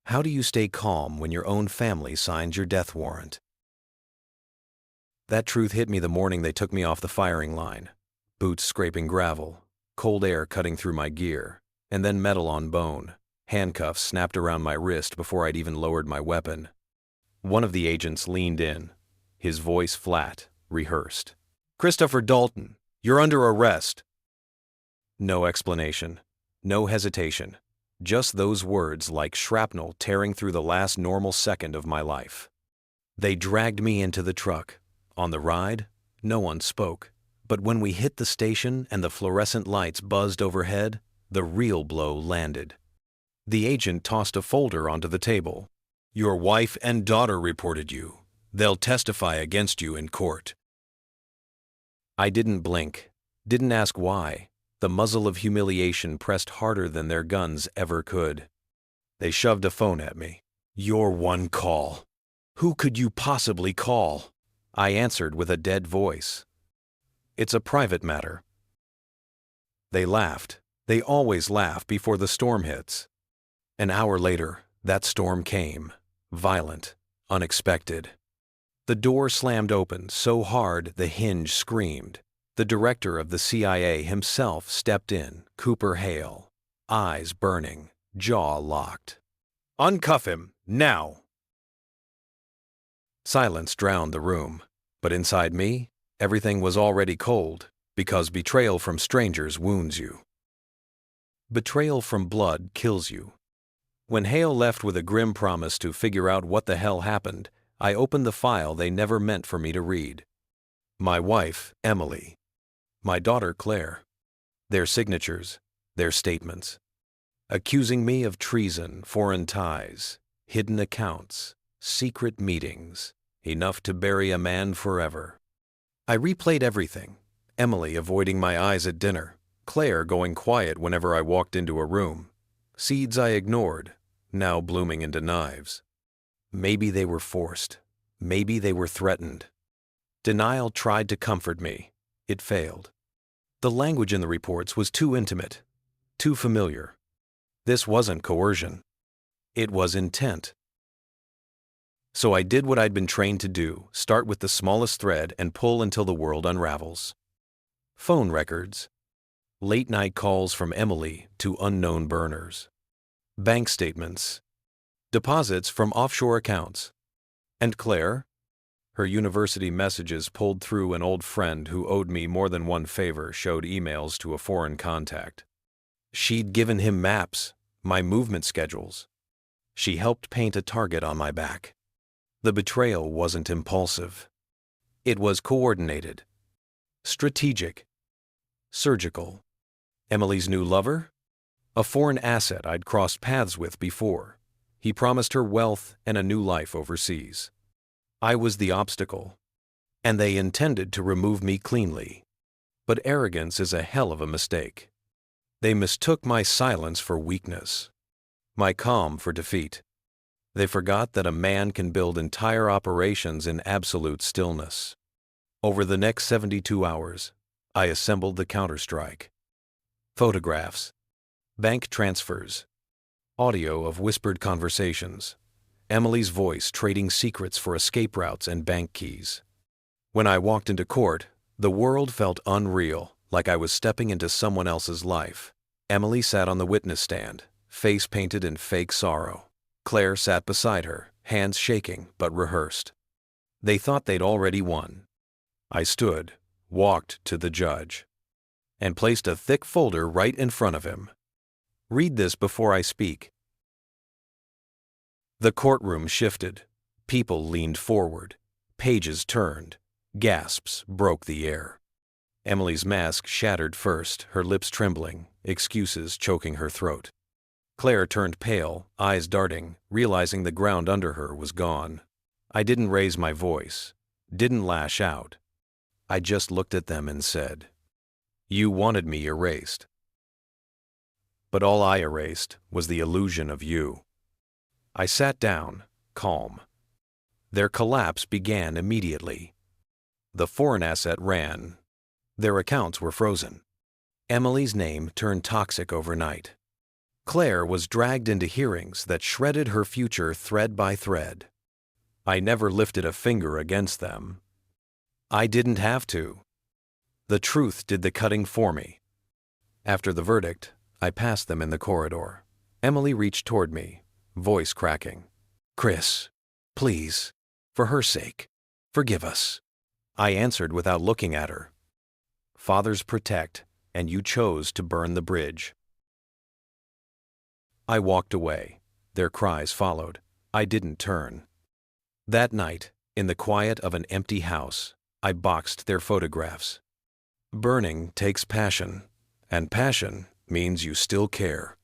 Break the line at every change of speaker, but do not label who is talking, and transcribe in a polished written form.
How do you stay calm when your own family signs your death warrant? That truth hit me the morning they took me off the firing line. Boots scraping gravel, cold air cutting through my gear, and then metal on bone. Handcuffs snapped around my wrist before I'd even lowered my weapon. One of the agents leaned in, his voice flat, rehearsed. "Christopher Dalton, you're under arrest." No explanation, no hesitation, just those words like shrapnel tearing through the last normal second of my life. They dragged me into the truck. On the ride, no one spoke, but when we hit the station and the fluorescent lights buzzed overhead, the real blow landed. The agent tossed a folder onto the table. "Your wife and daughter reported you. They'll testify against you in court." I didn't blink, didn't ask why. The muzzle of humiliation pressed harder than their guns ever could. They shoved a phone at me. "Your one call. Who could you possibly call?" I answered with a dead voice. "It's a private matter." They laughed. They always laugh before the storm hits. An hour later, that storm came. Violent, unexpected. The door slammed open so hard the hinge screamed. The director of the CIA himself stepped in, Cooper Hale, eyes burning, jaw locked. "Uncuff him, now!" Silence drowned the room, but inside me, everything was already cold, because betrayal from strangers wounds you. Betrayal from blood kills you. When Hale left with a grim promise to figure out what the hell happened, I opened the file they never meant for me to read. My wife, Emily. My daughter, Claire. Their signatures, their statements. Accusing me of treason, foreign ties, hidden accounts, secret meetings, enough to bury a man forever. I replayed everything. Emily avoiding my eyes at dinner, Claire going quiet whenever I walked into a room. Seeds I ignored, now blooming into knives. Maybe they were forced. Maybe they were threatened. Denial tried to comfort me. It failed. The language in the reports was too intimate, too familiar. This wasn't coercion. It was intent. So I did what I'd been trained to do, start with the smallest thread and pull until the world unravels. Phone records. Late-night calls from Emily to unknown burners. Bank statements. Deposits from offshore accounts. And Claire? Her university messages pulled through an old friend who owed me more than one favor showed emails to a foreign contact. She'd given him maps, my movement schedules. She helped paint a target on my back. The betrayal wasn't impulsive. It was coordinated. Strategic. Surgical. Emily's new lover? A foreign asset I'd crossed paths with before. He promised her wealth and a new life overseas. I was the obstacle, and they intended to remove me cleanly. But arrogance is a hell of a mistake. They mistook my silence for weakness, my calm for defeat. They forgot that a man can build entire operations in absolute stillness. Over the next 72 hours, I assembled the counterstrike. Photographs, bank transfers, audio of whispered conversations, Emily's voice trading secrets for escape routes and bank keys. When I walked into court, the world felt unreal, like I was stepping into someone else's life. Emily sat on the witness stand, face painted in fake sorrow. Claire sat beside her, hands shaking but rehearsed. They thought they'd already won. I stood, walked to the judge, and placed a thick folder right in front of him. "Read this before I speak." The courtroom shifted. People leaned forward. Pages turned. Gasps broke the air. Emily's mask shattered first, her lips trembling, excuses choking her throat. Claire turned pale, eyes darting, realizing the ground under her was gone. I didn't raise my voice, didn't lash out. I just looked at them and said, "You wanted me erased." But all I erased was the illusion of you. I sat down, calm. Their collapse began immediately. The foreign asset ran. Their accounts were frozen. Emily's name turned toxic overnight. Claire was dragged into hearings that shredded her future thread by thread. I never lifted a finger against them. I didn't have to. The truth did the cutting for me. After the verdict, I passed them in the corridor. Emily reached toward me, voice cracking. "Chris, please, for her sake, forgive us." I answered without looking at her. "Fathers protect, and you chose to burn the bridge." I walked away. Their cries followed. I didn't turn. That night, in the quiet of an empty house, I boxed their photographs. Burning takes passion, and passion means you still care.